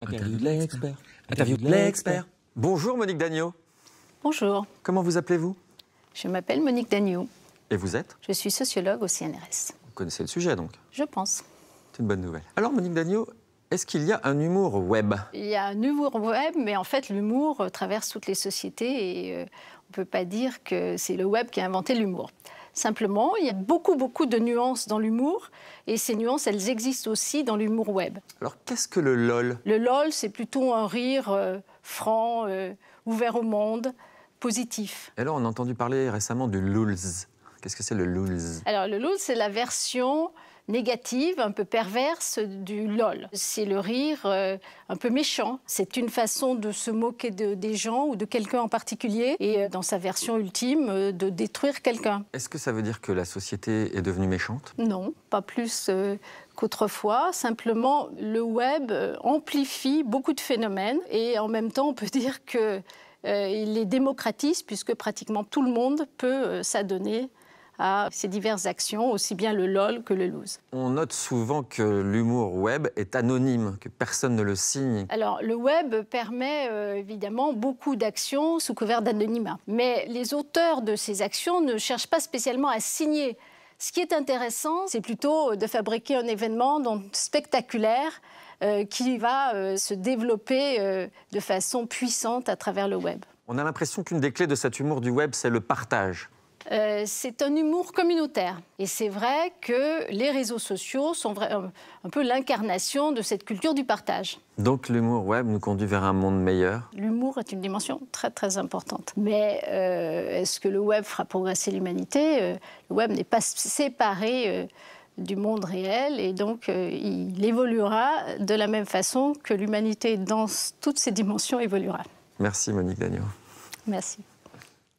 Interview de l'expert. Interview de l'expert. Bonjour Monique Dagneau. Bonjour. Comment vous appelez-vous? Je m'appelle Monique Dagneau. Et vous êtes? Je suis sociologue au CNRS. Vous connaissez le sujet donc? Je pense. C'est une bonne nouvelle. Alors Monique Dagneau, est-ce qu'il y a un humour web? Il y a un humour web, mais en fait l'humour traverse toutes les sociétés et on ne peut pas dire que c'est le web qui a inventé l'humour. Simplement, il y a beaucoup de nuances dans l'humour et ces nuances, elles existent aussi dans l'humour web. Alors qu'est-ce que le LOL? Le LOL, c'est plutôt un rire franc, ouvert au monde, positif. Et alors on a entendu parler récemment du LOLs. Qu'est-ce que c'est le LOLs? Alors le LOL, c'est la version négative, un peu perverse du LOL. C'est le rire un peu méchant. C'est une façon de se moquer des gens ou de quelqu'un en particulier et dans sa version ultime, de détruire quelqu'un. Est-ce que ça veut dire que la société est devenue méchante? Non, pas plus qu'autrefois. Simplement, le web amplifie beaucoup de phénomènes et en même temps, on peut dire qu'il les démocratise puisque pratiquement tout le monde peut s'adonner à ces diverses actions, aussi bien le LOL que le lose. On note souvent que l'humour web est anonyme, que personne ne le signe. Alors, le web permet évidemment beaucoup d'actions sous couvert d'anonymat. Mais les auteurs de ces actions ne cherchent pas spécialement à signer. Ce qui est intéressant, c'est plutôt de fabriquer un événement spectaculaire qui va se développer de façon puissante à travers le web. On a l'impression qu'une des clés de cet humour du web, c'est le partage. C'est un humour communautaire. Et c'est vrai que les réseaux sociaux sont un peu l'incarnation de cette culture du partage. Donc l'humour web nous conduit vers un monde meilleur? L'humour est une dimension très importante. Mais est-ce que le web fera progresser l'humanité? Le web n'est pas séparé du monde réel et donc il évoluera de la même façon que l'humanité dans toutes ses dimensions évoluera. Merci Monique Dagneau. Merci.